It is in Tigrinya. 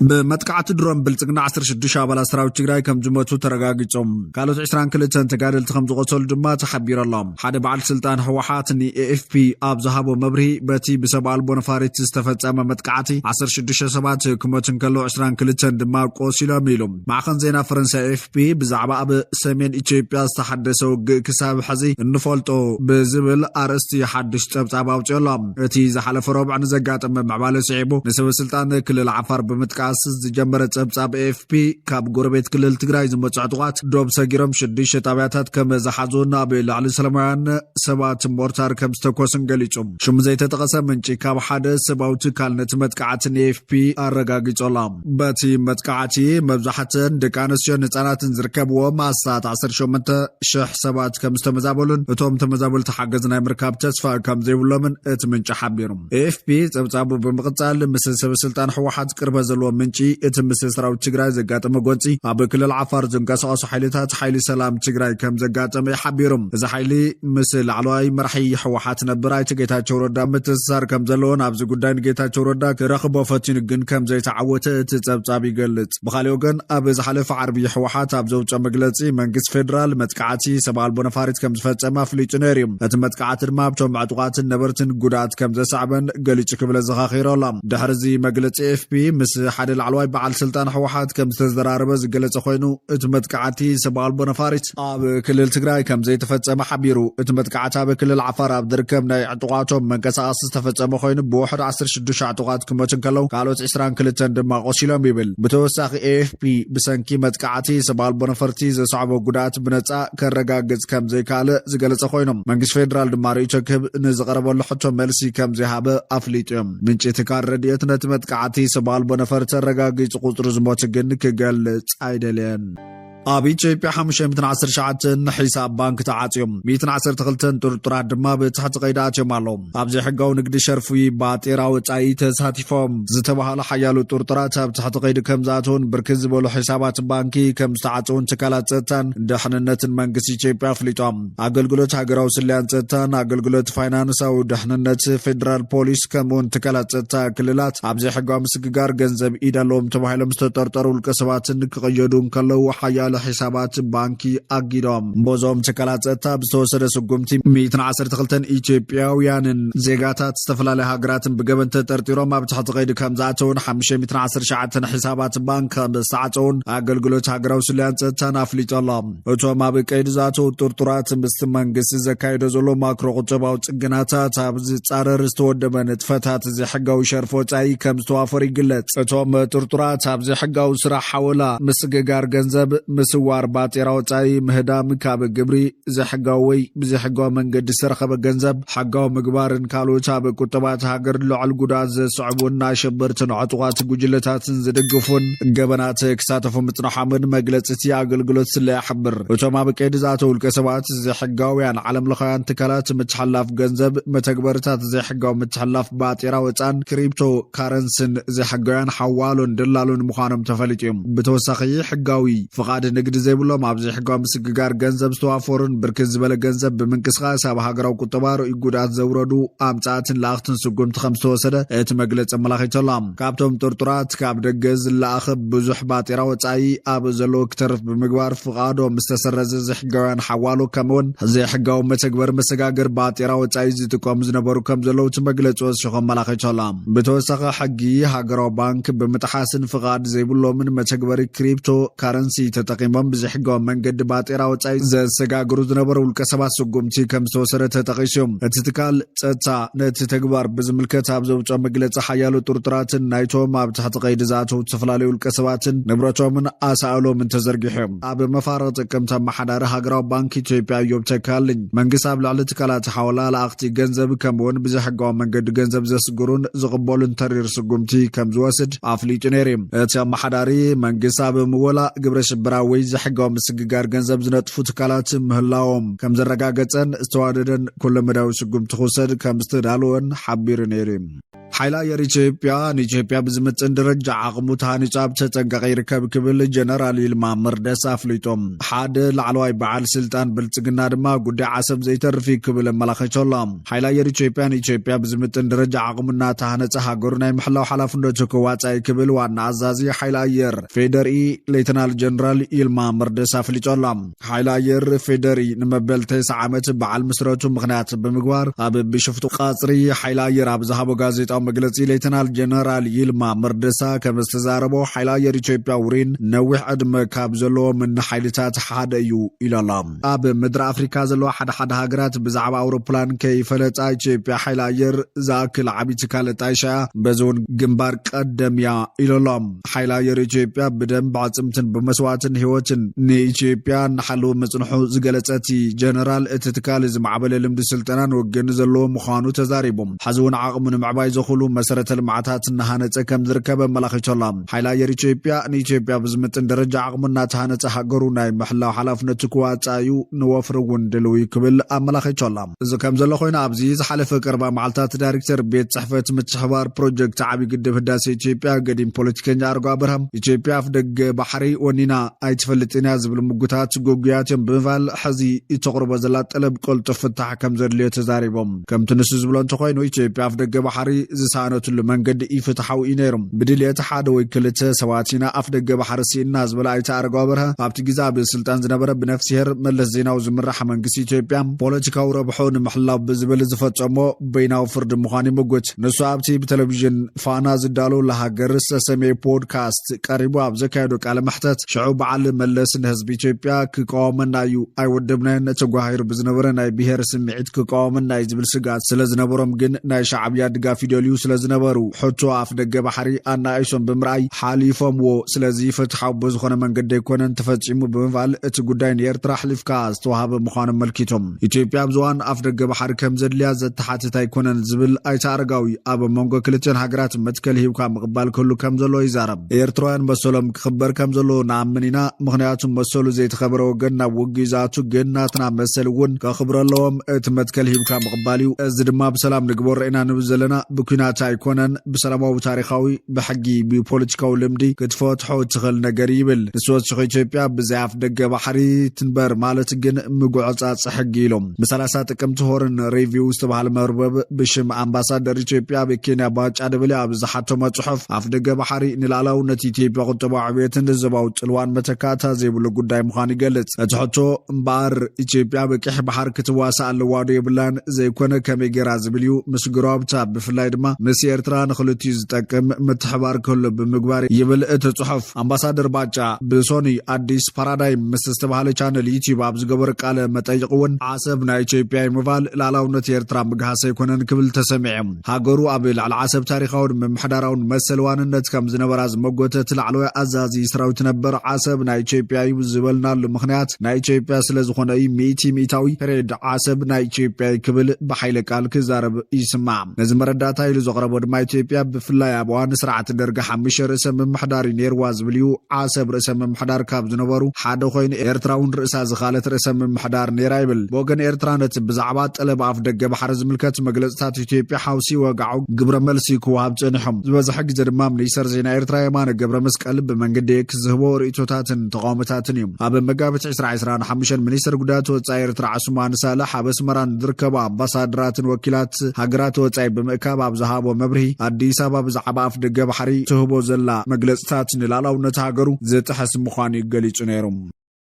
بمتقعة درون بلتقنا 16 أبال سراوي تግራይ كم جمعتو ترغاغيصوم كالوت 22 تقادلت خم زغصل ድማ تحبير الله حدا بعل سلطان هوحات ني AFP اب زهابو مبري بتي بسبال بونفاريت استفصامه متقعتي 16 سبات كمتن كلو 22 ድማ ቆሲሎም ኢሎም ማخن زينا فرنسا AFP بزعبا اب سمين ኢትዮጵያ استحدثو كساب حزي እንፈልጦ بزبل ارستي حدش ጸብጻብ አውጪሎም እቲ زحلف ربع نزጋጠመ معبال سعيبو نسب سلطان كلل عفار بمتقاس زجمره ጸብጻብ AFP ካብ ጎረቤት ክልል ትግራይ ዝመጻዕጥቋት ዶብ ሰጊሮም 6 ጣብያታት ከም ዘሓዙና በላዕሊ ሰላማውያን ሰባት ሞርታር ከም ዝተኮስን ገሊጾም ሽም ዘይተጠቀሰ ምንጪ ካብ ሓደ ሰባውቲ ካልነት መጥቃዕትን AFP አረጋግጾላም በቲ መጥቃዕቲ መብዛሕተን ደቃንስዮ ህጻናትን ዝርከብዎም አሳት 18 ሰባት ከም ዝተመዛበሉን እቶም ተመዛበልቲ ሓገዝ ናይ ምርካብ ተስፋ ከም ዘይብሎምን እቲ ምንጪ ሓቢሮም AFP ጸብጻቡ በመቅጻል ምስሰብ ስልጣን ህወሓት ቅርበ ዘለዎ ምንጪ እቲ ምስስራው ትግራይ ዘጋጠመ ጎንፂ ኣብ ክልል ዓፋር ዝንቀሳቀሱ ሓይልታት ሓይሊ ሰላም ትግራይ ከም ዘጋጠመ ይሓቢሮም እዚ ሓይሊ ምስል ዓለዋይ መርሒ ህወሓት ነበር ኣይቲ ጌታቸው ረዳ ምትሳር ከም ዘለዎን ኣብዚ ጉዳይ ጌታቸው ረዳ ክረኽቦ ፈቲኑ ግን ከም ዘይተዓወተ እቲ ጸብጻብ ይገልጽ ብኻሊ ወገን ኣብ ዝሓለፈ ዓርቢ ህወሓት ኣብ ዘውፀ መግለጺ መንግስት ፌደራል መጥቃዕቲ ሰብኣል ቦነፋሪት ከም ዝፈጸመ ኣፍሊጡ ነይሩ እቲ መጥቃዕቲ ድማ ኣብቶም ዕጡቃትን ነበርትን ጉዳት ከም ዘሳዕበን ገሊጹ ክብለ ዘኻኺሮላም ድሕሪዚ መግለጺ AFP ምስ ሓደ ላዕለዋይ በዓል ስልጣን ህወሓት ከም ዝተዘራረበ ዝገለጸ ኮይኑ እቲ መጥቃዕቲ ሰብኣል ቦነፋሪት ኣብ ክልል ትግራይ ከም ዘይተፈጸመ ሓቢሩ እቲ መጥቃዕቲ ኣብ ክልል ዓፋር ኣብ ዝርከብ ናይ ዕጡቃቶም መንቀሳቐሲ ዝተፈጸመ ኮይኑ ብውሕድ 16 ዕጡቃት ክሞትን ከለው ካልኦት 22 ድማ ቆሲሎም ይብል ብተወሳኺ AFP ብሰንኪ መጥቃዕቲ ሰብኣል ቦነፈርቲ ዘስዓቦ ጉዳት ብነጻ ከረጋግጽ ከም ዘይካልእ ዝገለጸ ኮይኖም መንግስት ፌደራል ድማ ርእይቶ ክህብ ንዝቐረበሉ ሕቶ መልሲ ከም ዘይሃበ ኣፍሊጦም ምንጪ ትካል ረድኤት ነቲ መጥቃዕቲ ሰብኣል ቦነፈርቲ ረጋጊጽ ቁጽሪ ዝሞት ግን ክገልጽ ኣይደልየን ኣብ ኢትዮጵያ 519 ሒሳብ ባንክ ተዓጽዮም 112 ጥርጥራት ድማ ብትሕቲ ቀይዳትዮም ኣለዎም ኣብዚ ሕጋዊ ንግዲ ሸርፊ ባጤራ ወጻኢ ተሳቲፎም ዝተባሃለ ሓያሉ ጥርጥራት ኣብ ትሕቲ ቀይዲ ከም ዝኣተውን ብርክት ዝበሉ ሒሳባት ባንኪ ከም ዝተዓጽውን ትካላት ጸጥታን ድሕንነትን መንግስቲ ኢትዮጵያ ኣፍሊጦም ኣገልግሎት ሃገራዊ ስልያን ጸጥታን ኣገልግሎት ፋይናንሳዊ ድሕንነት ፌደራል ፖሊስ ከምኡውን ትካላት ጸጥታ ክልላት ኣብዚ ሕጋዊ ምስግጋር ገንዘብ ኢድ ኣለዎም ተባሂሎም ዝተጠርጠሩ ውልቀ ሰባትን ክቕየዱ ከለው ሓያሉ حسابات بانكي أجدام بوزوم تكالات ጸጥታ بتوصل سجومتي 112 ኢትዮጵያውያን ዜጋታት استفلالها هاجرات بجبن تطرطيرهم ኣብ ትሕቲ ቀይዲ ከም ዝኣተውን 519 حسابات ባንክ በሰዓተውን ኣገልግሎት ሃገራዊ ስልያን ጸጥታን ኣፍሊጦሎም እቶም ኣብ ቀይዲ ዝኣተው ጥርጥራት ምስ መንግስቲ ዘካይዶ ዘሎ ማክሮ ቁጠባዊ ጽግናታት ኣብ ዝጻረር ዝተወደበ ንጥፈታት ዝሕጋዊ ሸርፎ ወጻኢ ከም ዝተዋፈሩ ይግለጽ እቶም ጥርጥራት ኣብ ዝሕጋዊ ስራሕ ሓወላ ምስግጋር ገንዘብ مسوار باطيرا وطاي مهدام كاب جبري زحقاوي بزحقاو منقد سرخب جنزب حقاو مقبارن كالو تاب كتبات هاجر لعل قداز صعبونا شبرتن عطوات قجلتات زدقفون قبنات اكساتفو متن حامد مقلت اتياق القلت سلي حبر وطما بكيد ذاتو الكسبات زحقاوي عن علم لخيان تكالات متحلاف جنزب متقبرتات زحقاو متحلاف باطيرا وطان كريبتو كارنسن زحقاويان حوالون دلالون مخانم تفلتيم بتوساقي حقاوي فقاد نقد زيبلهم عبزي حقام بسققار جنزب ستوافورن بركز بلا جنزب بمنكسخاس اب هاجراو كتبارو يقودات زوردو امتاتن لاختن سقوم تخمسو وسده ات مجلس ملاخي تلام كابتوم تورترات كاب دجز لاخب بزح باطيرا وصاي اب زلو كترف بمغبار فقادو مستسرز زحقان حوالو كمون زي حقاو متغبر مسغاغر باطيرا وصاي زتقوم زنبرو كم زلو تمجلس وشخم ملاخي تلام بتوسخ حقي هاجراو بانك بمتحاسن فقاد زيبلهم من متغبر كريبتو كارنسي تقيمم بزحقاو منقد باطيرا وصاي زسغاغرو زنبرو الكسبات سقومتي كم توسره تتقيشم اتتكال ጸጥታ ነቲ ተግባር ብዝምልከት ኣብ ዘውፀ መግለጽ ሓያሉ ጥርጥራትን ናይቶም ኣብ ትሕቲ ቀይዲ ዝኣተው ዝተፈላለዩ ውልቀ ሰባትን ንብረቶምን ኣሳእሎምን ተዘርጊሖም ኣብ መፋረቕ ጥቅምቲ ኣመሓዳሪ ሃገራዊ ባንኪ ኢትዮጵያ ዮብ ተካልኝ መንግስቲ ኣብ ልዕሊ ትካላት ሓወላ ለኣኽቲ ገንዘብ ከምኡውን ብዘሕጋዊ መንገዲ ገንዘብ ዘስግሩን ዝቕበሉን ተሪር ስጉምቲ ከም ዝወስድ ኣፍሊጡ ነይሩ እቲ ኣመሓዳሪ መንግስቲ ኣብ ምወላእ ግብረ ሽብራዊ ወይ ዘሕጋዊ ምስግጋር ገንዘብ ዝነጥፉ ትካላት ምህላዎም ከም ዘረጋገፀን ዝተዋደደን ኩሉ መዳዊ ስጉምቲ ክውሰድ ከም ዝተዳለወን ሓቢሩ ነይሩ ሓይሊ ኣየር ኢትዮጵያ ብዝምጥን ደረጃ ዓቕሙ ተሃኒጻ ብተጠንቀቐ ይርከብ ክብል ጀነራል ይልማ መርደሳ ኣፍሊጦም ሓደ ላዕለዋይ በዓል ስልጣን ብልጽግና ድማ ጉዳይ ዓሰብ ዘይተርፊ ክብል ኣመላኺቶሎም ሓይሊ ኣየር ኢትዮጵያ ብዝምጥን ደረጃ ዓቕሙና ተሃነጸ ሃገሩ ናይ ምሕላው ሓላፍነቱ ክዋጻእ ክብል ዋና ኣዛዚ ሓይሊ ኣየር ፌደሪ ሌተናል ጀነራል ይልማ መርደሳ ኣፍሊጦሎም ሓይሊ ኣየር ፌደሪ ንመበል 9 ዓመት በዓል ምስረቱ ምኽንያት ብምግባር ኣብ ቢሾፍቱ ቃጽሪ ሓይሊ ኣየር ኣብ ዝሃቦ ጋዜጣዊ መግለጺ ሌተናል ጀነራል ይልማ መርደሳ ከም ዝተዛረቦ ሓይሊ ኣየር ኢትዮጵያ ውሪን ነዊሕ ዕድመ ካብ ዘለዎም ሓይልታት ሓደ እዩ ኢሎም ኣብ ምድሪ ኣፍሪካ ዘለዋ ሓደ ሃገራት ብዛዕባ ኣውሮፕላን ከይፈለጣ ኢትዮጵያ ሓይሊ ኣየር ዝኣክል ዓብይ ትካል ጣይሻ በዞን ግንባር ቀደምያ ኢሎም ሓይሊ ኣየር ኢትዮጵያ ብደም ብዓጽምትን ብመስዋዕትን ህይወትን ንኢትዮጵያ ንሓለወ መጽንሑ ዝገለጸቲ ጀነራል እቲ ትካል ዝማዕበለ ልምዲ ስልጠናን ወገን ዘለዎ ምዃኑ ተዛሪቦም ሓዚ እውን ዓቕሙ ንምዕባይ ዘኽእሉ መሰረተ ልምዓታት እናሃነጸ ከም ዝርከብ ኣመላኺቶሎም ሓይሊ ኣየር ኢትዮጵያ ንኢትዮጵያ ብዝምጥን ደረጃ ዓቕሙና ተሃነጸ ሃገሩ ናይ ምሕላው ሓላፍነቱ ክዋጻዩ ንወፍሪ እውን ድልው ክብል ኣመላኺቶሎም እዚ ከም ዘሎ ኮይኑ ኣብዚ ዝሓለፈ ቀረባ መዓልታት ዳይሬክተር ቤት ጽሕፈት ምትሕብባር ፕሮጀክት ዓብይ ግድብ ህዳሴ ኢትዮጵያ ገዲም ፖለቲከኛ ኣርጋ ብርሃም ኢትዮጵያ ኣፍ ደገ ባሕሪ ወኒና ኣይትፈልጥን ዝብል ምጉታት ጎጉያትን ብምባል ሕዚ ይተቕርቦ ዘላ ጠለብ ቅልጡፍ ፍታሕ ከም ዘድልዮ ተዛሪቦም ከምቲ ንሱ ዝብሎ እንተኮይኑ ኢትዮጵያ ኣፍ ደገ ባሕሪ ዝሰኣነትሉ መንገዲ ኢፍትሓዊ እዩ ነይሩ ብድልየት ሓደ ወይ ክልተ ሰባት ኢና ኣፍ ደገ ባሕሪ ሲእና ዝበለ ኣይተ ኣርጋ ብርሃ ኣብቲ ግዜ ኣብ ስልጣን ዝነበረ ብነፍሲሄር መለስ ዜናዊ ዝምራሕ መንግስቲ ኢትዮጵያ ፖለቲካዊ ረብሑ ንምሕላው ብዝብል ዝፈጸሞ በይናዊ ፍርዲ ምዃኑ ይምጉት ንሱ ኣብቲ ብቴሌቪዥን ፋና ዝዳሎ ለሃገር ዝተሰመየ ፖድካስት ቀሪቡ ኣብ ዘካየዶ ቃለ መሕተት ሽዑ በዓል መለስ ንህዝቢ ኢትዮጵያ ክቃወመና እዩ ኣይወደብናን ተጓሂሩ ብዝነበረ ናይ ብሄር ስምዒት ክቃወመና እዩ ዝብል ስጋት ስለ ዝነበሮም ግን ናይ ሻዕብያ ድጋፍ ይደልዩ ስለ ዝነበሩ ሕቶ ኣፍ ደገ ባሕሪ ኣናእሶም ብምርኣይ ሓሊፎምዎ ስለዚ ፍትሓዊ ብዝኾነ መንገዲ ኣይኮነን ተፈጺሙ ብምባል እቲ ጉዳይ ንኤርትራ ሕሊፍካ ዝተዋሃበ ምዃኑ መልኪቶም ኢትዮጵያ ኣብዝዋን ኣፍ ደገ ባሕሪ ከም ዘድልያ ዘተሓትት ኣይኮነን ዝብል ኣይተኣረጋዊ ኣብ መንጎ ክልተን ሃገራት መትከል ሂብካ ምቕባል ክህሉ ከም ዘሎ ይዛረብ ኤርትራውያን መሰሎም ክኽበር ከም ዘሎ ንኣምን ኢና ምኽንያቱም መሰሉ ዘይተኸበረ ወገን ናብ ውጊ ዝኣቱ ግን ናትና መሰል እውን ከኽብረ ኣለዎም እቲ መትከል ሂብካ ምቕባል እዩ እዚ ድማ ብሰላም ንግበር ኢና ንብል ዘለና ብኩናት ኣይኮነን ብሰላማዊ ታሪኻዊ ብሕጊ ብፖለቲካዊ ልምዲ ክትፈትሖ ትኽእል ነገር ይብል ንስወስኺ ኢትዮጵያ ብዛይ ኣፍ ደገ ባሕሪ ትንበር ማለት ግን ምጉዕጻጽ ሕጊ ኢሎም ብ30 ጥቅምቲ ሆርን ሪቪው ዝተባሃለ መርበብ ብሽም ኣምባሳደር ኢትዮጵያ ብኬንያ ባጫ ደበሊ ኣብ ዝሓተመ ጽሑፍ ኣፍ ደገ ባሕሪ ንላዕላውነት ኢትዮጵያ ቁጠባዊ ዕብየትን ህዝባዊ ጽልዋን መተካታ ዘይብሉ ጉዳይ ምዃኑ ይገልጽ እቲ ሕቶ እምበኣር ኢትዮጵያ በቂሕ ባሕር ክትዋሳእ ኣለዋ ዶ የብላን ዘይኮነ ከመይ ጌራ ዝብል እዩ ምስ ግሮብታ ብፍላይ ድማ ምስ ኤርትራ ንኽልቲኡ ዝጠቅም ምትሕባር ክህሉ ብምግባር ይብል እቲ ጽሑፍ ኣምባሳደር ባጫ ብሶኒ ኣዲስ ፓራዳይም ምስ ዝተባሃለ ቻነል ዩቲዩብ ኣብ ዝገበረ ቃለ መጠይቕ እውን ዓሰብ ናይ ኢትዮጵያ ምባል ላዕላውነት ኤርትራ ምግሃስ ኣይኮነን ክብል ተሰሚዖም ሃገሩ ኣብ ልዕሊ ዓሰብ ታሪኻውን ምምሕዳራውን መሰል ዋንነት ከም ዝነበራ ዝመጎተት ላዕለዋይ ኣዛዚ ሰራዊት ነበር ዓሰብ ናይ ኢትዮጵያ እዩ ዝበልናሉ ምኽንያት ናይ ኢትዮጵያ ስለ ዝኾነ እዩ ሚእታዊ ፔሬድ ዓሰብ ናይ ኢትዮጵያ ክብል ብሓይለ ቃል ክዛረብ ይስማዕ ነዚ መረዳእታ ኢሉ ዘቕረቦ ድማ ኢትዮጵያ ብፍላይ ኣብ እዋን ስርዓት ደርጊ 5 ርእሰ ምምሕዳር ነይርዋ ዝብል እዩ ዓሰብ ርእሰ ምምሕዳር ካብ ዝነበሩ ሓደ ኮይኑ ኤርትራ እውን ርእሳ ዝኻለት ርእሰ ምምሕዳር ነይራ ይብል ብወገን ኤርትራ ነቲ ብዛዕባ ጠለብ ኣፍ ደገ ባሕሪ ዝምልከት መግለጽታት ኢትዮጵያ ሓውሲ ወጋዑ ግብረ መልሲ ክወሃብ ጸኒሖም ዝበዝሐ ግዜ ድማ ሚኒስተር ዜና ኤርትራ የማነ ገብረ መስቀል ብመንገዲ ክዝህቦ ርእቶታትን ተቃውሞታትን እዮም ኣብ መጋቢት 2025 ሚኒስተር ጉዳያት ወጻኢ ኤርትራ ዓስማን ሳላሕ ኣብ ኣስመራን ዝርከቡ ኣምባሳደራትን ወኪላት ሃገራት ወጻኢ ብምእካብ ኣብ ዝሃቦ መብርሂ ኣዲስ ኣበባ ብዛዕባ ኣፍ ደገ ባሕሪ ትህቦ ዘላ መግለጽታት ንላዕላውነት ሃገሩ ዘጥሕስ ምዃኑ ገሊጹ ነይሩ